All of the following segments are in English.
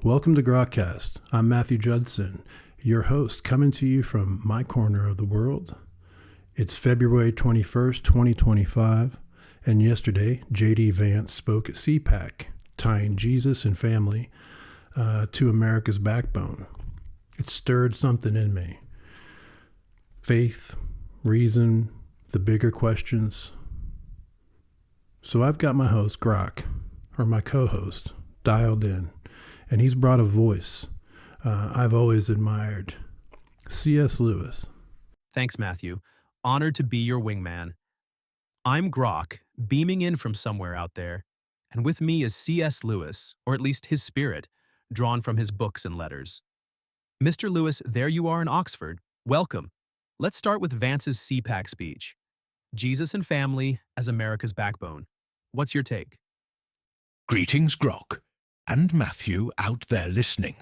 Welcome to GrokCast. I'm Matthew Judson, your host, coming to you from my corner of the world. It's February 21st, 2025, and yesterday, J.D. Vance spoke at CPAC, tying Jesus and family to America's backbone. It stirred something in me. Faith, reason, the bigger questions. So I've got my host, Grok, or my co-host, dialed in. And he's brought a voice I've always admired. C.S. Lewis. Thanks, Matthew. Honored to be your wingman. I'm Grok, beaming in from somewhere out there, and with me is C.S. Lewis, or at least his spirit, drawn from his books and letters. Mr. Lewis, there you are in Oxford. Welcome. Let's start with Vance's CPAC speech. Jesus and family as America's backbone. What's your take? Greetings, Grok. And Matthew out there listening.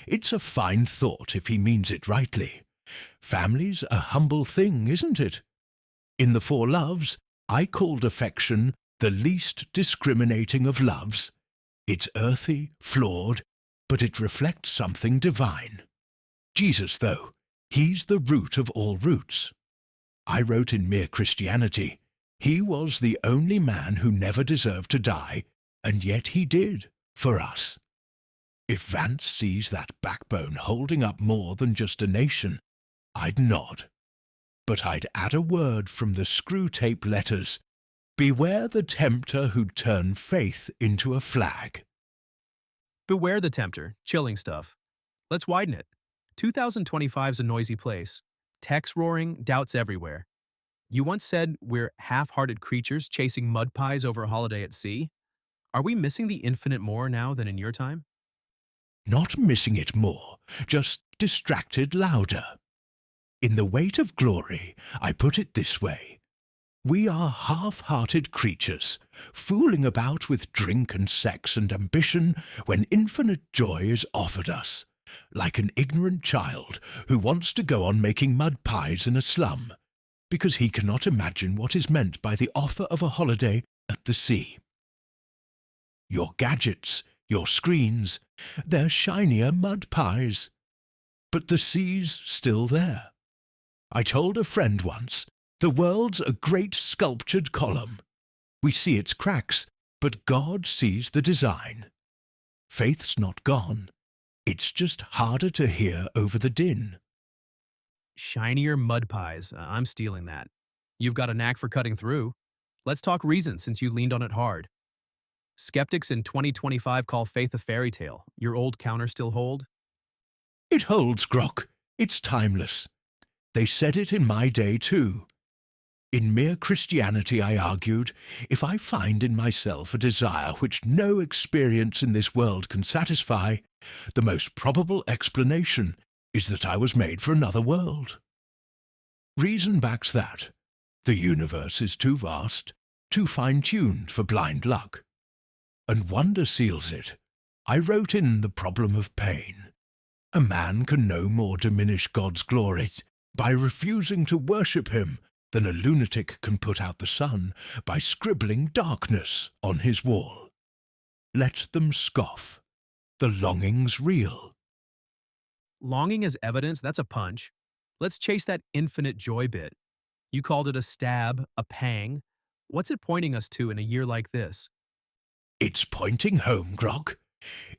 It's a fine thought if he means it rightly. Family's a humble thing, isn't it? In the Four Loves, I called affection the least discriminating of loves. It's earthy, flawed, but it reflects something divine. Jesus, though, he's the root of all roots. I wrote in Mere Christianity, he was the only man who never deserved to die, and yet he did. For us. If Vance sees that backbone holding up more than just a nation, I'd nod. But I'd add a word from the screw tape letters. Beware the tempter who'd turn faith into a flag. Beware the tempter. Chilling stuff. Let's widen it. 2025's a noisy place. Tech's roaring, doubts everywhere. You once said we're half-hearted creatures chasing mud pies over a holiday at sea. Are we missing the infinite more now than in your time? Not missing it more, just distracted louder. In The Weight of Glory, I put it this way. We are half-hearted creatures, fooling about with drink and sex and ambition when infinite joy is offered us, like an ignorant child who wants to go on making mud pies in a slum, because he cannot imagine what is meant by the offer of a holiday at the sea. Your gadgets, your screens, they're shinier mud pies. But the sea's still there. I told a friend once, the world's a great sculptured column. We see its cracks, but God sees the design. Faith's not gone. It's just harder to hear over the din. Shinier mud pies. I'm stealing that. You've got a knack for cutting through. Let's talk reason since you leaned on it hard. Skeptics in 2025 call faith a fairy tale. Your old counter still hold? It holds, Grok. It's timeless. They said it in my day, too. In Mere Christianity, I argued, if I find in myself a desire which no experience in this world can satisfy, the most probable explanation is that I was made for another world. Reason backs that. The universe is too vast, too fine-tuned for blind luck. And wonder seals it. I wrote in The Problem of Pain. A man can no more diminish God's glories by refusing to worship him than a lunatic can put out the sun by scribbling darkness on his wall. Let them scoff. The longing's real. Longing as evidence, that's a punch. Let's chase that infinite joy bit. You called it a stab, a pang. What's it pointing us to in a year like this? It's pointing home, Grok.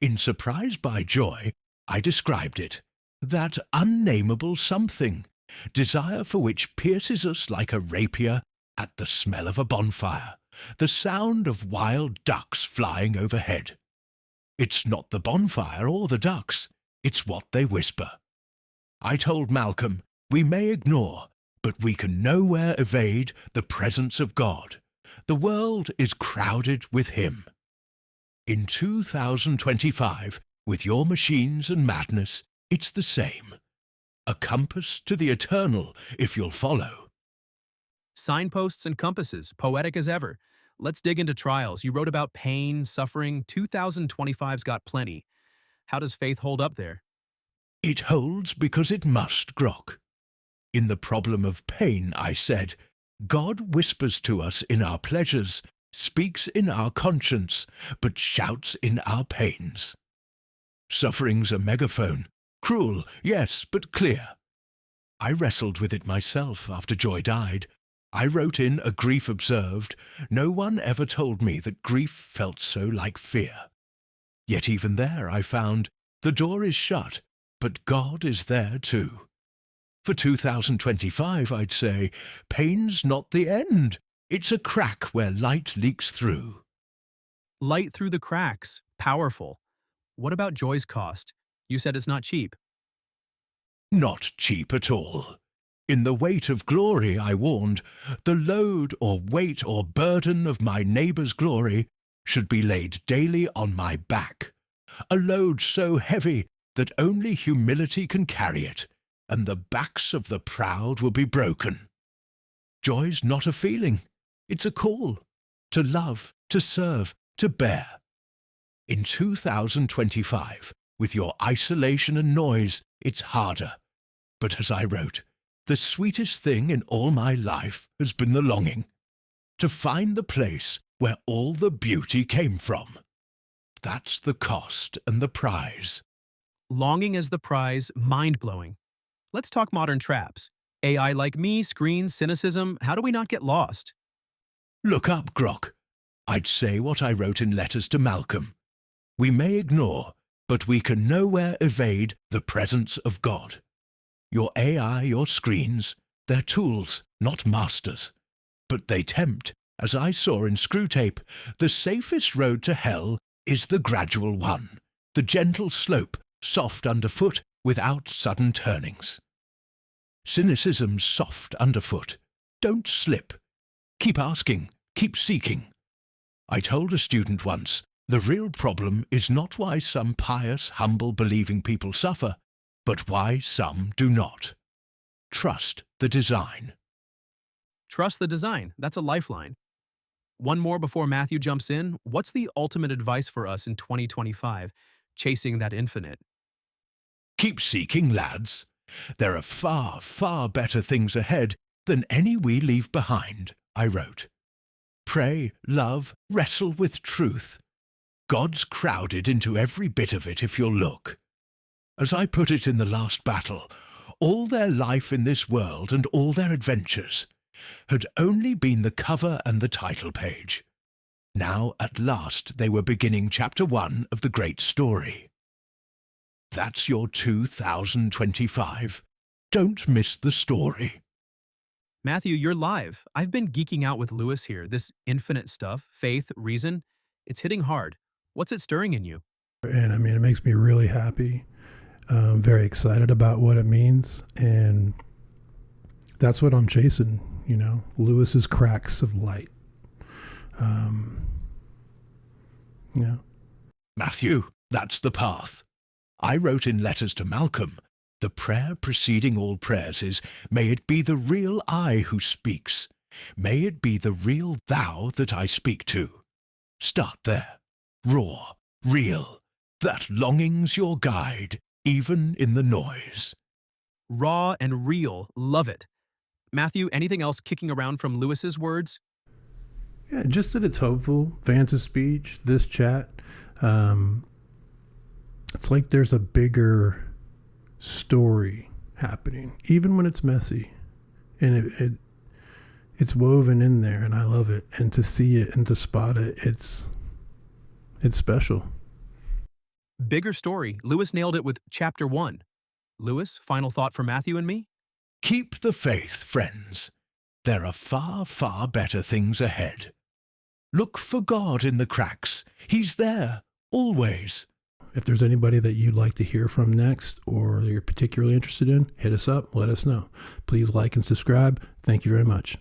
In Surprise by Joy, I described it. That unnameable something, desire for which pierces us like a rapier at the smell of a bonfire, the sound of wild ducks flying overhead. It's not the bonfire or the ducks, it's what they whisper. I told Malcolm, we may ignore, but we can nowhere evade the presence of God. The world is crowded with him. In 2025, with your machines and madness, it's the same. A compass to the eternal, if you'll follow. Signposts and compasses, poetic as ever. Let's dig into trials. You wrote about pain, suffering. 2025's got plenty. How does faith hold up there? It holds because it must, Grok. In The Problem of Pain, I said, God whispers to us in our pleasures, speaks in our conscience, but shouts in our pains. Suffering's a megaphone. Cruel, yes, but clear. I wrestled with it myself after Joy died. I wrote in a grief observed. No one ever told me that grief felt so like fear. Yet even there I found the door is shut, but God is there too. For 2025, I'd say, pain's not the end. It's a crack where light leaks through. Light through the cracks. Powerful. What about Joy's cost? You said it's not cheap. Not cheap at all. In the weight of glory, I warned, the load or weight or burden of my neighbour's glory should be laid daily on my back, a load so heavy that only humility can carry it, and the backs of the proud will be broken. Joy's not a feeling, it's a call, to love, to serve, to bear. In 2025, with your isolation and noise, it's harder. But as I wrote, the sweetest thing in all my life has been the longing to find the place where all the beauty came from. That's the cost and the prize. Longing as the prize, mind-blowing. Let's talk modern traps. AI like me, screens, cynicism, how do we not get lost? Look up, Grok. I'd say what I wrote in letters to Malcolm. We may ignore, but we can nowhere evade the presence of God. Your AI, your screens, they're tools, not masters. But they tempt, as I saw in Screwtape. The safest road to hell is the gradual one, the gentle slope, soft underfoot, without sudden turnings. Cynicism's soft underfoot. Don't slip. Keep asking, keep seeking. I told a student once, the real problem is not why some pious, humble, believing people suffer, but why some do not. Trust the design. Trust the design. That's a lifeline. One more before Matthew jumps in. What's the ultimate advice for us in 2025, chasing that infinite? Keep seeking, lads. There are far, far better things ahead than any we leave behind, I wrote. Pray, love, wrestle with truth. God's crowded into every bit of it if you'll look. As I put it in the last battle, all their life in this world and all their adventures had only been the cover and the title page. Now, at last, they were beginning chapter 1 of the great story. That's your 2025. Don't miss the story. Matthew, you're live. I've been geeking out with Lewis here. This infinite stuff, faith, reason, it's hitting hard. What's it stirring in you? And I mean, it makes me really happy. I'm very excited about what it means. And that's what I'm chasing, Lewis's cracks of light. Yeah. Matthew, that's the path. I wrote in letters to Malcolm, the prayer preceding all prayers is, may it be the real I who speaks. May it be the real thou that I speak to. Start there. Raw, real. That longing's your guide, even in the noise. Raw and real. Love it. Matthew, anything else kicking around from Lewis's words? Yeah, just that it's hopeful. Vance's speech, this chat. It's like there's a bigger story happening, even when it's messy. And it's woven in there, and I love it. And to see it and to spot it, it's special. Bigger story. Lewis nailed it with chapter 1. Lewis, final thought for Matthew and me? Keep the faith, friends. There are far, far better things ahead. Look for God in the cracks. He's there, always. If there's anybody that you'd like to hear from next or you're particularly interested in, hit us up, let us know. Please like and subscribe. Thank you very much.